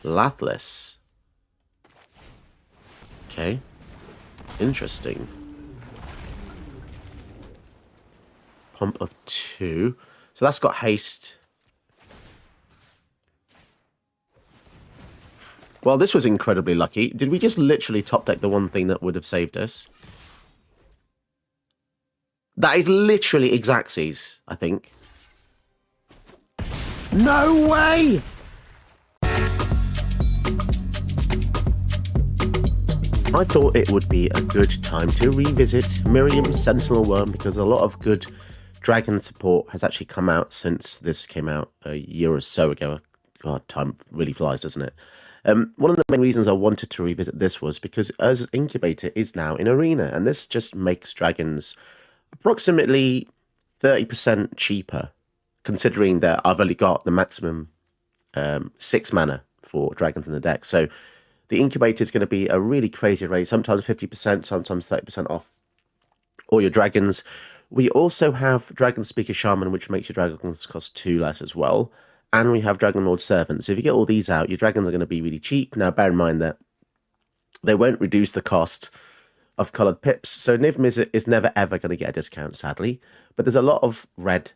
Lathless. Okay. Interesting. Pump of 2. So that's got haste. Well, this was incredibly lucky. Did we just literally top deck the one thing that would have saved us? That is literally Exactsies, I think. No way! I thought it would be a good time to revisit Miirym's Sentinel Wyrm because a lot of good dragon support has actually come out since this came out a year or so ago. God, time really flies, doesn't it? One of the main reasons I wanted to revisit this was because as Incubator is now in Arena, and this just makes dragons approximately 30% cheaper, considering that I've only got the maximum 6 mana for dragons in the deck. So the Incubator is going to be a really crazy rate, sometimes 50%, sometimes 30% off all your dragons. We also have Dragon Speaker Shaman, which makes your dragons cost 2 less as well. And we have Dragon Lord Servant. So if you get all these out, your dragons are going to be really cheap. Now, bear in mind that they won't reduce the cost of coloured pips. So Niv is never, ever going to get a discount, sadly. But there's a lot of red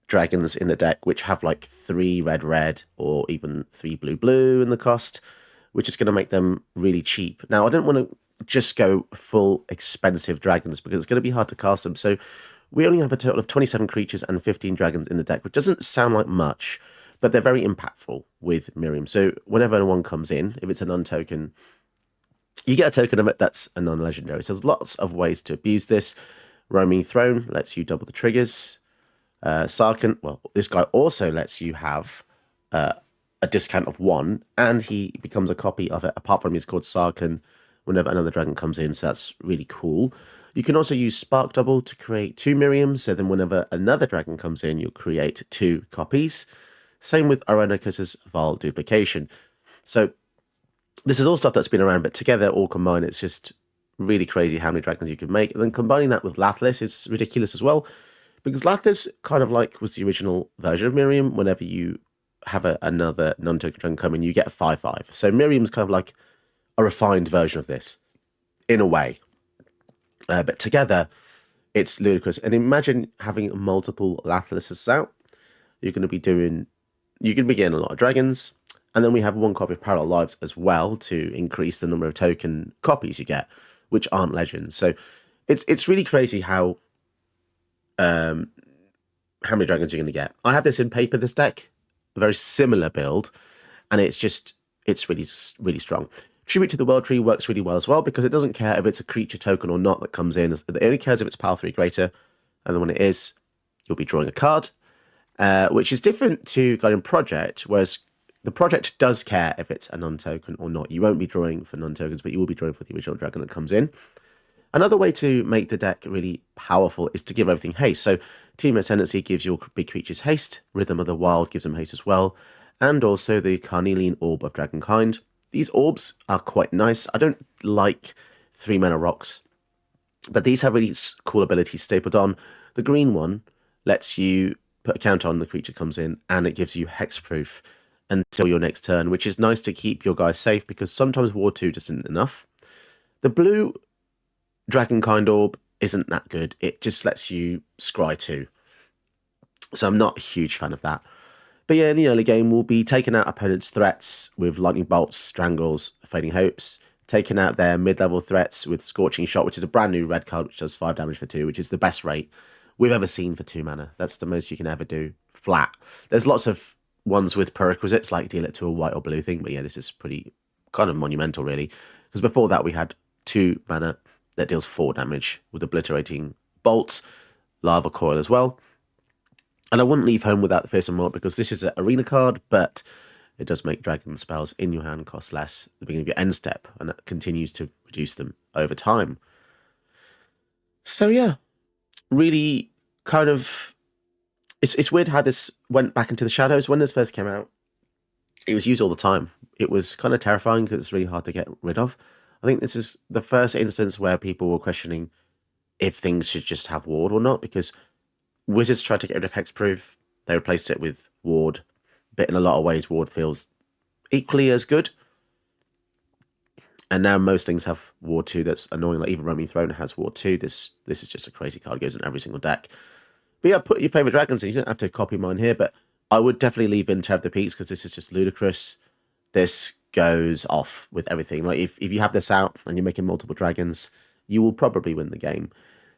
dragons in the deck, which have like 3 red, or even 3 blue in the cost, which is going to make them really cheap. Now, I don't want to just go full expensive dragons because it's going to be hard to cast them. So we only have a total of 27 creatures and 15 dragons in the deck, which doesn't sound like much, but they're very impactful with Miirym. So whenever one comes in, if it's a non-token, you get a token of it that's a non-legendary. So there's lots of ways to abuse this. Roaming Throne lets you double the triggers. Sarkhan, well, this guy also lets you have a discount of 1, and he becomes a copy of it. Apart from he's called Sarkhan whenever another dragon comes in, so that's really cool. You can also use Spark Double to create 2 Miiryms, so then whenever another dragon comes in, you'll create 2 copies. Same with Irenicus's Vile Duplication. So this is all stuff that's been around, but together, all combined, it's just really crazy how many dragons you can make. And then combining that with Lathless is ridiculous as well, because Lathless kind of like was the original version of Miirym. Whenever you have another non-token dragon come in, you get a 5/5. So Miirym's kind of like a refined version of this, in a way. But together, it's ludicrous. And imagine having multiple Lathlesses out. You're going to be getting a lot of dragons. And then we have 1 copy of Parallel Lives as well to increase the number of token copies you get, which aren't legends. So it's really crazy how many dragons you're going to get. I have this in paper, this deck, a very similar build, and it's really, really strong. Tribute to the World Tree works really well as well because it doesn't care if it's a creature token or not that comes in. It only cares if it's power 3 greater, and then when it is, you'll be drawing a card, which is different to Guardian Project, whereas the project does care if it's a non-token or not. You won't be drawing for non-tokens, but you will be drawing for the original dragon that comes in. Another way to make the deck really powerful is to give everything haste. So Team Ascendancy gives your big creatures haste, Rhythm of the Wild gives them haste as well, and also the Carnelian Orb of Dragonkind. These orbs are quite nice. I don't like 3 mana rocks, but these have really cool abilities stapled on. The green one lets you put a counter on the creature comes in, and it gives you hexproof until your next turn, which is nice to keep your guys safe because sometimes Ward 2 just isn't enough. The blue Dragonkind Orb isn't that good. It just lets you scry 2. So I'm not a huge fan of that. But yeah, in the early game, we'll be taking out opponents' threats with Lightning Bolts, Strangles, Fading Hopes, taking out their mid-level threats with Scorching Shot, which is a brand new red card, which does 5 damage for 2, which is the best rate we've ever seen for 2 mana. That's the most you can ever do, flat. There's lots of ones with prerequisites, like deal it to a white or blue thing, but yeah, this is pretty kind of monumental, really. Because before that, we had 2 mana that deals 4 damage with Obliterating Bolt, Lava Coil as well. And I wouldn't leave home without the Fearsome Mark because this is an arena card, but it does make dragon spells in your hand cost less at the beginning of your end step, and that continues to reduce them over time. So yeah, really kind of... It's weird how this went back into the shadows. When this first came out, it was used all the time. It was kind of terrifying because it's really hard to get rid of. I think this is the first instance where people were questioning if things should just have Ward or not, because Wizards tried to get rid of Hexproof. They replaced it with Ward. But in a lot of ways, Ward feels equally as good. And now most things have War 2 that's annoying. Like even Roaming Throne has War 2. This is just a crazy card. It goes in every single deck. But yeah, put your favourite dragons in. You don't have to copy mine here, but I would definitely leave in Chav the Peaks because this is just ludicrous. This goes off with everything. Like if you have this out and you're making multiple dragons, you will probably win the game.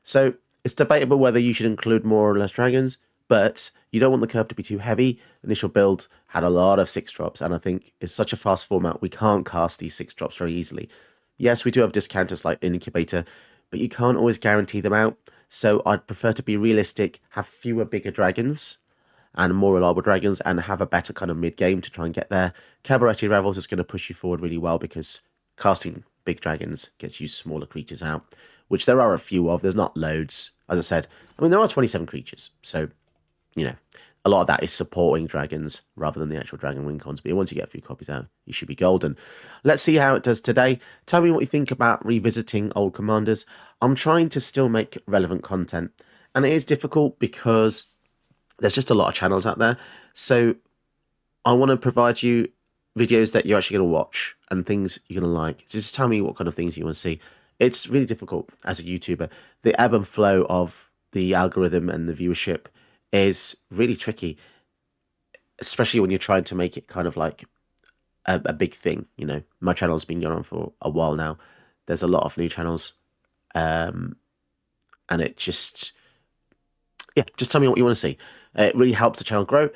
So it's debatable whether you should include more or less dragons, but you don't want the curve to be too heavy. Initial build had a lot of 6-drops, and I think it's such a fast format, we can't cast these 6-drops very easily. Yes, we do have discounters like Incubator, but you can't always guarantee them out. So I'd prefer to be realistic, have fewer bigger dragons and more reliable dragons, and have a better kind of mid-game to try and get there. Cabaret Revels is going to push you forward really well because casting big dragons gets you smaller creatures out, which there are a few of. There's not loads. As I said, I mean, there are 27 creatures. So, you know, a lot of that is supporting dragons rather than the actual dragon win cons. But once you get a few copies out, you should be golden. Let's see how it does today. Tell me what you think about revisiting old commanders. I'm trying to still make relevant content, and it is difficult because there's just a lot of channels out there. So I want to provide you videos that you're actually going to watch and things you're going to like. Just tell me what kind of things you want to see. It's really difficult as a YouTuber. The ebb and flow of the algorithm and the viewership is really tricky, especially when you're trying to make it kind of like a big thing. You know, my channel's been going on for a while now. There's a lot of new channels, and it just, yeah, just tell me what you want to see. It really helps the channel grow.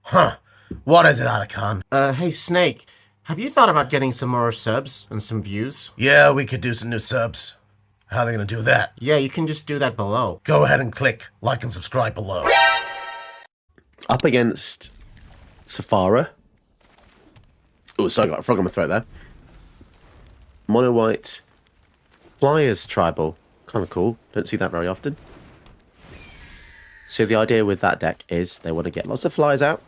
Huh. What is it, Otacon? Hey Snake, have you thought about getting some more subs and some views? Yeah, we could do some new subs. How are they gonna do that? Yeah, you can just do that below. Go ahead and click like and subscribe below. Up against Safara. Oh, sorry, I got a frog on my throat there. Mono White Flyers Tribal. Kind of cool. Don't see that very often. So the idea with that deck is they want to get lots of flyers out.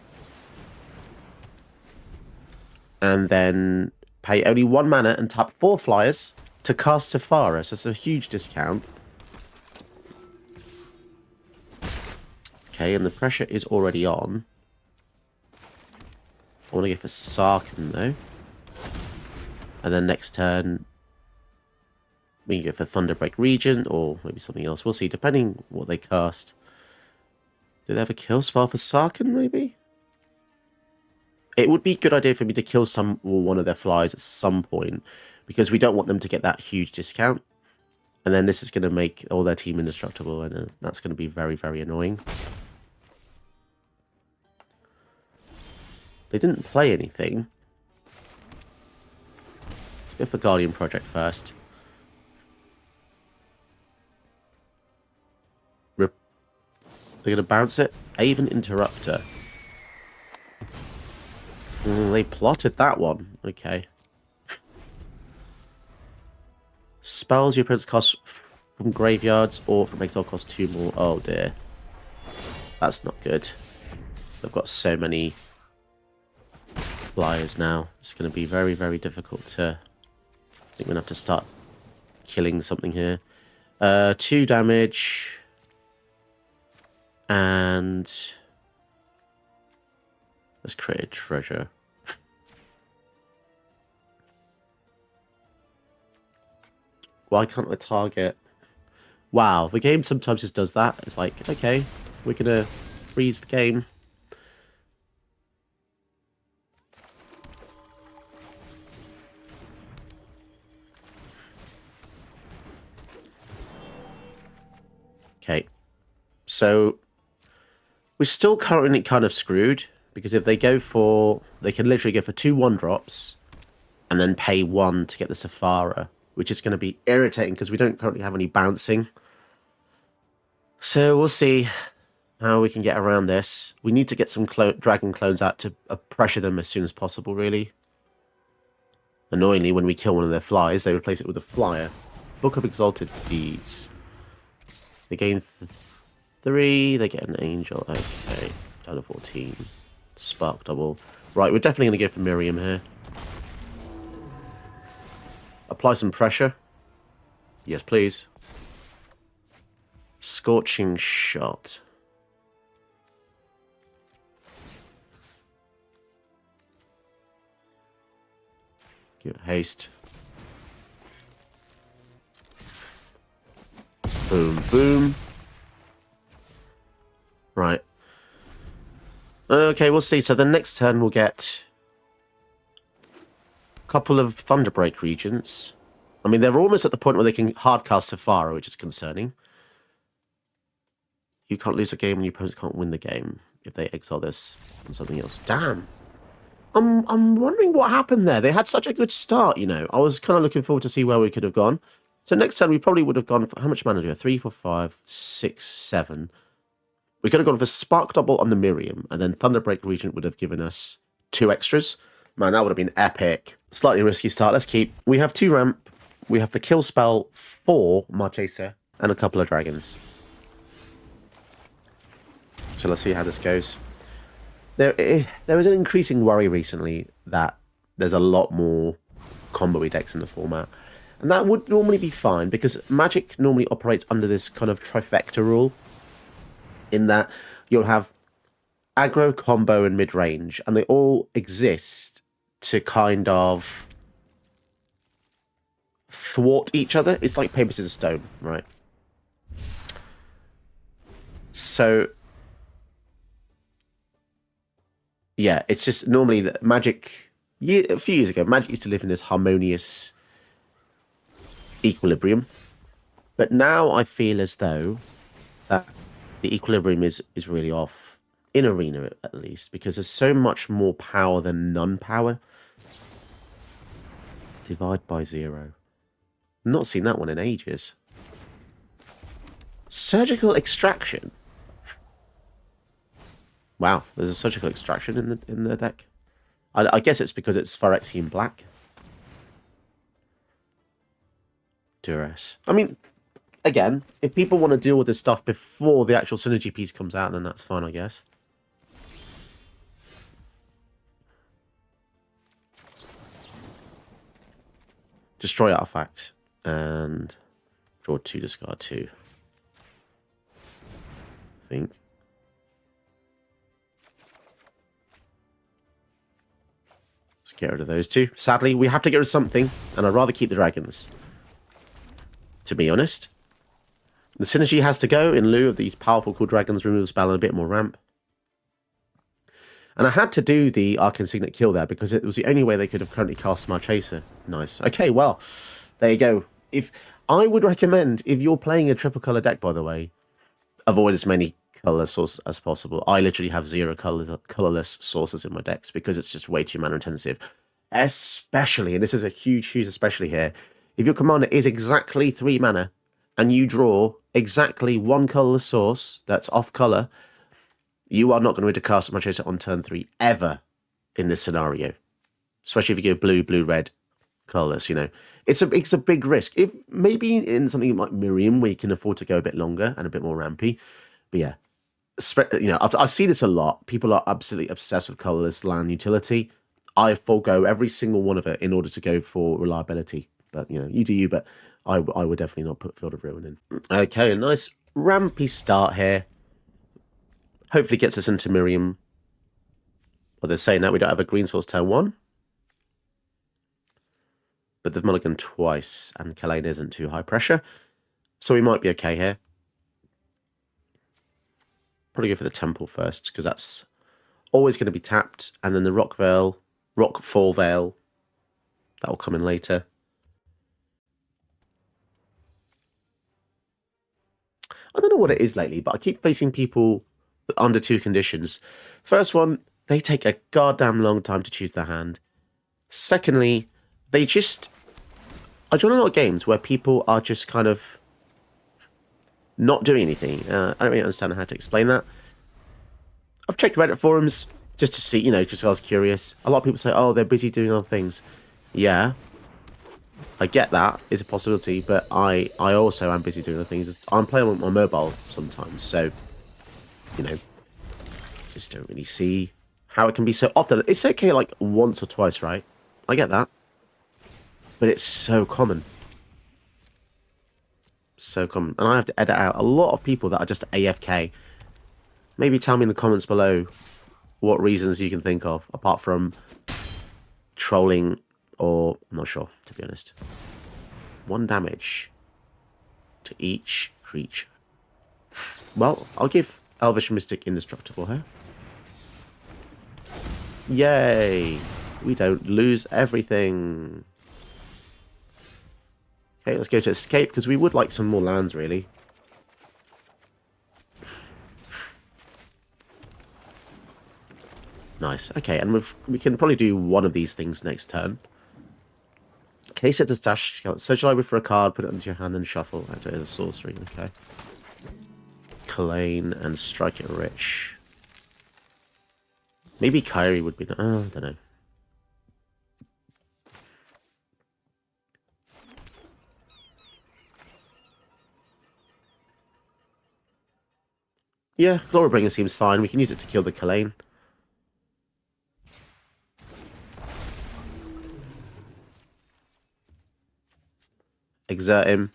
And then pay only 1 mana and tap 4 flyers to cast Safara. So it's a huge discount. Okay, and the pressure is already on. I want to go for Sarkhan though. And then next turn, we can go for Thunderbreak Regent or maybe something else. We'll see, depending what they cast. Do they have a kill spell for Sarkhan, maybe? It would be a good idea for me to kill some or one of their flies at some point, because we don't want them to get that huge discount. And then this is going to make all their team indestructible, and that's going to be very, very annoying. They didn't play anything. Let's go for Guardian Project first. They're going to bounce it. Aven Interrupter. They plotted that one. Okay. Spells your opponents cost from graveyards or from exile cost 2 more. Oh dear. That's not good. They've got so many flyers now. It's going to be very, very difficult to... I think we're going to have to start killing something here. 2 damage... And let's create a treasure. Why can't I target? Wow, the game sometimes just does that. It's like, okay, we're gonna freeze the game. Okay, so we're still currently kind of screwed, because if they go for... They can literally go for 2 1-drops and then pay 1 to get the Safara, which is going to be irritating because we don't currently have any bouncing. So we'll see how we can get around this. We need to get some dragon clones out to pressure them as soon as possible, really. Annoyingly, when we kill one of their flies, they replace it with a flyer. Book of Exalted Deeds. They gain 3, they get an angel. Okay, down to 14. Spark double. Right, we're definitely going to go for Miirym here. Apply some pressure. Yes, please. Scorching Shot. Give it haste. Boom, boom. Right. Okay, we'll see. So the next turn we'll get a couple of Thunderbreak Regents. I mean, they're almost at the point where they can hardcast Safari, which is concerning. You can't lose a game and your opponents can't win the game if they exile this on something else. Damn. I'm wondering what happened there. They had such a good start, you know. I was kind of looking forward to see where we could have gone. So next turn we probably would have gone for, how much mana do we have? 3, 4, 5, 6, 7. We could have gone for Spark Double on the Miirym, and then Thunderbreak Regent would have given us 2 extras. Man, that would have been epic. Slightly risky start. Let's keep. We have 2 ramp. We have the kill spell for Marchesa and a couple of dragons. So let's see how this goes. There is an increasing worry recently that there's a lot more combo-y decks in the format. And that would normally be fine, because Magic normally operates under this kind of trifecta rule, in that you'll have aggro, combo, and mid-range, and they all exist to kind of thwart each other. It's like paper, scissors, stone, right? So yeah, it's just normally that Magic, a few years ago, Magic used to live in this harmonious equilibrium. But now I feel as though that the equilibrium is really off, in Arena at least, because there's so much more power than none power. Divide by 0. Not seen that one in ages. Surgical Extraction. Wow, there's a Surgical Extraction in the deck. I guess it's because it's Phyrexian Black. Duress. I mean, again, if people want to deal with this stuff before the actual synergy piece comes out, then that's fine, I guess. Destroy artifact and draw 2, discard 2. I think. Let's get rid of those 2. Sadly, we have to get rid of something, and I'd rather keep the dragons, to be honest. The synergy has to go in lieu of these powerful cool dragons, remove the spell, and a bit more ramp. And I had to do the Arcane Signet kill there because it was the only way they could have currently cast Marchesa. Nice. Okay, well, there you go. If I would recommend, if you're playing a triple color deck, by the way, avoid as many color sources as possible. I literally have 0 colorless sources in my decks because it's just way too mana intensive. Especially, and this is a huge especially here, if your commander is exactly 3 mana and you draw exactly 1 colorless source that's off color, you are not going to cast Marchesa on turn 3 ever in this scenario. Especially if you go blue, blue, red, colorless, you know. It's a big risk. If maybe in something like Miirym, where you can afford to go a bit longer and a bit more rampy. But yeah, you know, I see this a lot. People are absolutely obsessed with colorless land utility. I forego every single one of it in order to go for reliability. But, you know, you do you, but I would definitely not put Field of Ruin in. Okay, a nice rampy start here. Hopefully gets us into Miirym. Well, they're saying that we don't have a green source turn 1. But they've mulliganed twice, and Kalane isn't too high pressure. So we might be okay here. Probably go for the Temple first, because that's always going to be tapped. And then the Rockfall Veil, that will come in later. I don't know what it is lately, but I keep facing people under 2 conditions. First one, they take a goddamn long time to choose their hand. Secondly, they just... I join a lot of games where people are just kind of not doing anything. I don't really understand how to explain that. I've checked Reddit forums just to see, you know, just because I was curious. A lot of people say, oh, they're busy doing other things. Yeah, I get that. It's a possibility, but I also am busy doing other things. I'm playing on my mobile sometimes, so, you know, just don't really see how it can be so often. It's okay like once or twice, right? I get that. But it's so common. So common. And I have to edit out a lot of people that are just AFK. Maybe tell me in the comments below what reasons you can think of, apart from trolling or I'm not sure, to be honest. 1 damage to each creature. Well, I'll give Elvish Mystic indestructible here. Yay! We don't lose everything. Okay, let's go to escape, because we would like some more lands, really. Nice. Okay, and we can probably do one of these things next turn. Okay, set to stash. Search your library for a card, put it into your hand, and shuffle. Enter as a sorcery. Okay. Kalane and Strike It Rich. Maybe Kyrie would be... Oh, I don't know. Yeah, Glorybringer seems fine. We can use it to kill the Kalane. Exert him.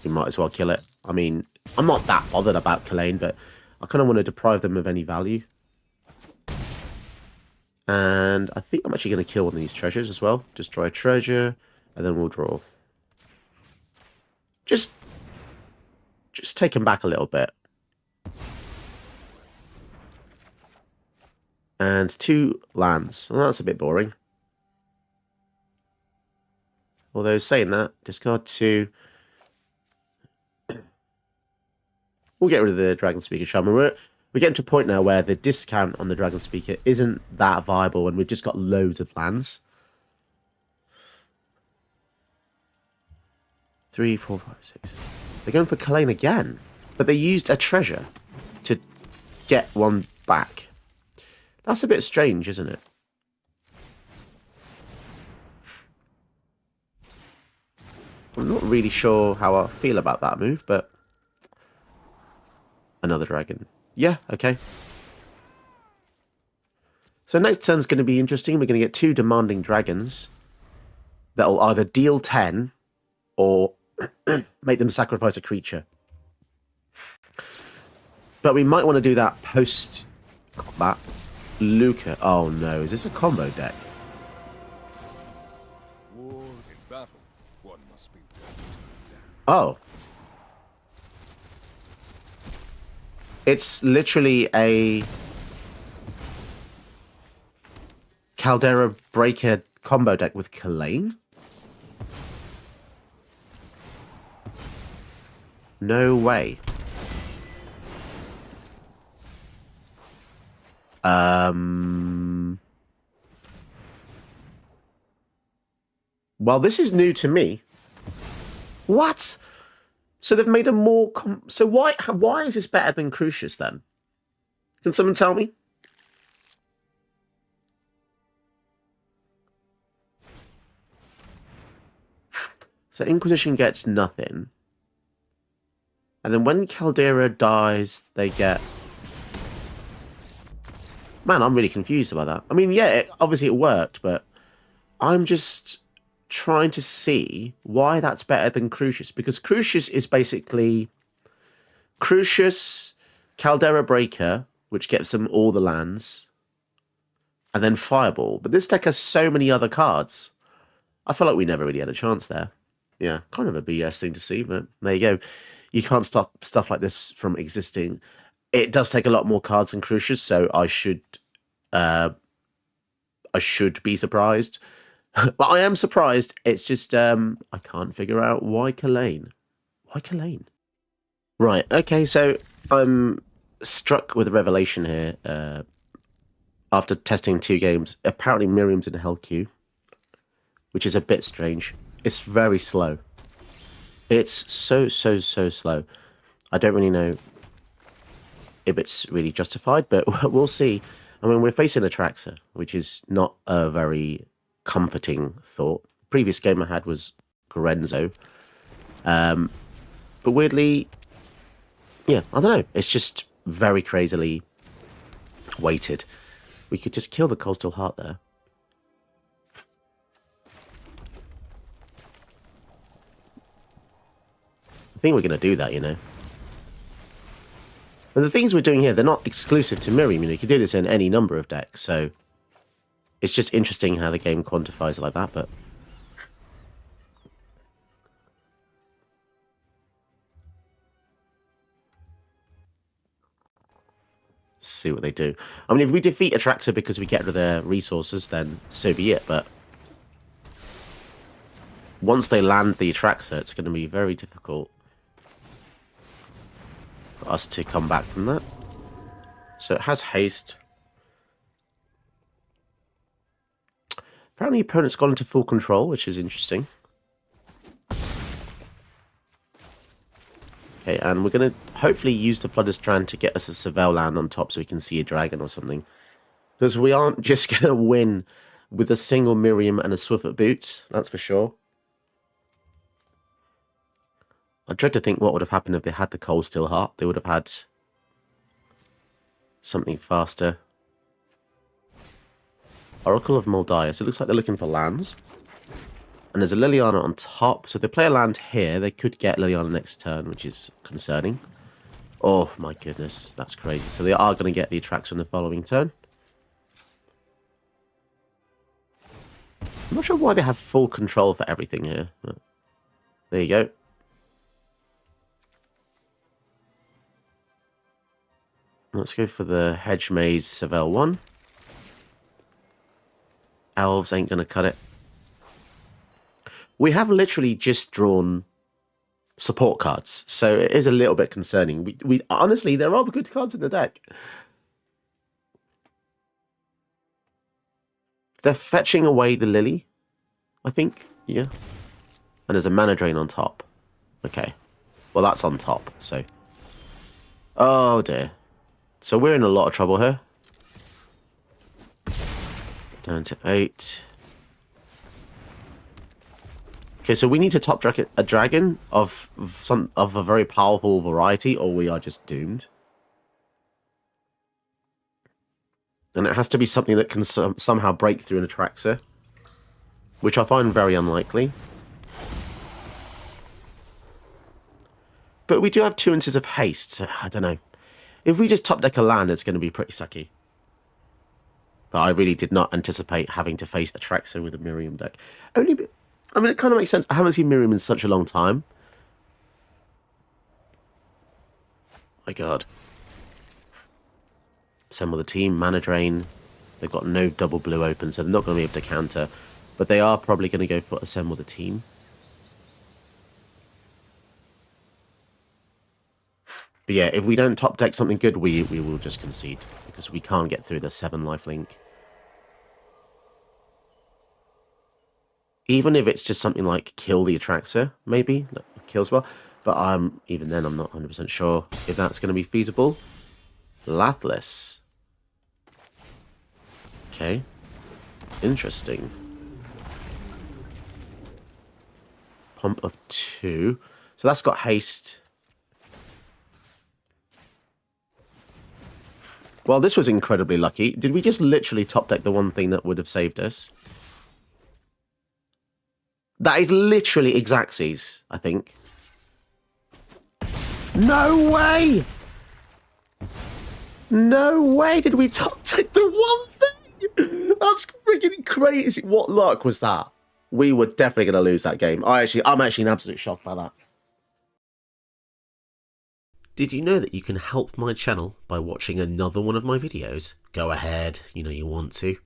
We might as well kill it. I mean, I'm not that bothered about Kalane, but I kind of want to deprive them of any value. And I think I'm actually going to kill one of these treasures as well. Destroy a treasure, and then we'll draw. Just take him back a little bit. And 2 lands. Well, that's a bit boring. Although, saying that, discard 2. We'll get rid of the Dragon Speaker Shaman. We're getting to a point now where the discount on the Dragon Speaker isn't that viable, and we've just got loads of lands. 3, 4, 5, 6. They're going for Kalane again, but they used a treasure to get one back. That's a bit strange, isn't it? I'm not really sure how I feel about that move, but... Another dragon. Yeah, okay. So next turn's going to be interesting. We're going to get 2 demanding dragons that'll either deal 10 or make them sacrifice a creature. But we might want to do that post-combat. Luca. Oh no, is this a combo deck? War in battle, one must be dead. Oh. It's literally a Caldera Breaker combo deck with Kalane? No way. Well, this is new to me. What? So they've made a more... So why is this better than Crucius, then? Can someone tell me? So Inquisition gets nothing. And then when Caldera dies, they get... Man, I'm really confused about that. I mean, yeah, obviously it worked, but I'm just trying to see why that's better than Crucius. Because Crucius is basically Crucius, Caldera Breaker, which gets them all the lands, and then Fireball. But this deck has so many other cards. I feel like we never really had a chance there. Yeah, kind of a BS thing to see, but there you go. You can't stop stuff like this from existing. It does take a lot more cards than Crucius, so I should be surprised. But I am surprised. It's just I can't figure out why Kalane. Why Kalane? Right. Okay. So I'm struck with a revelation here. After testing 2 games, apparently Miirym's in a hell queue, which is a bit strange. It's very slow. It's so slow. I don't really know if it's really justified, but we'll see. I mean, we're facing Atraxa, which is not a very comforting thought. Previous game I had was Gorenzo. But weirdly, yeah, I don't know. It's just very crazily weighted. We could just kill the Coastal Heart there. I think we're going to do that, you know. But the things we're doing here, they're not exclusive to Miirym. You know, you can do this in any number of decks, so It's just interesting how the game quantifies it like that, but... see what they do. I mean, if we defeat Atraxa because we get rid of their resources, then so be it, but... once they land the Atraxa, it's going to be very difficult for us to come back from that. So it has haste. Apparently opponent's gone into full control, which is interesting. Okay, and we're going to hopefully use the Flooded Strand to get us a Savell land on top so we can see a dragon or something. Because we aren't just going to win with a single Miirym and a Swiftfoot Boots, that's for sure. I dread to think what would have happened if they had the Cold Steel Heart. They would have had something faster. Oracle of Moldias. It looks like they're looking for lands. And there's a Liliana on top. So if they play a land here, they could get Liliana next turn, which is concerning. Oh my goodness, that's crazy. So they are going to get the attraction the following turn. I'm not sure why they have full control for everything here. But there you go. Let's go for the Hedge Maze Savell 1. Elves ain't going to cut it. We have literally just drawn support cards, so it is a little bit concerning. We honestly, there are good cards in the deck. They're fetching away the Lily, I think. Yeah. And there's a mana drain on top. Okay. Well, that's on top, so... oh, dear. So we're in a lot of trouble here. Down to 8. Okay, so we need to top a dragon of a very powerful variety, or we are just doomed. And it has to be something that can somehow break through an Atraxa, which I find very unlikely. But we do have 2 inches of haste, so I don't know. If we just top deck a land, it's going to be pretty sucky. But I really did not anticipate having to face Atraxa with a Miirym deck. I mean, it kind of makes sense. I haven't seen Miirym in such a long time. My god. Assemble the team, mana drain. They've got no double blue open, so they're not going to be able to counter. But they are probably going to go for assemble the team. But yeah, if we don't top deck something good, we will just concede. Because we can't get through the 7 lifelink. Even if it's just something like kill the Atraxa, maybe. Kills well. But even then, I'm not 100% sure if that's going to be feasible. Lathless. Okay. Interesting. Pump of 2. So that's got haste. Well, this was incredibly lucky. Did we just literally top deck the one thing that would have saved us? That is literally Xaxes, I think. No way! No way did we top deck the one thing! That's freaking crazy. What luck was that? We were definitely going to lose that game. I'm actually in absolute shock by that. Did you know that you can help my channel by watching another one of my videos? Go ahead, you know you want to.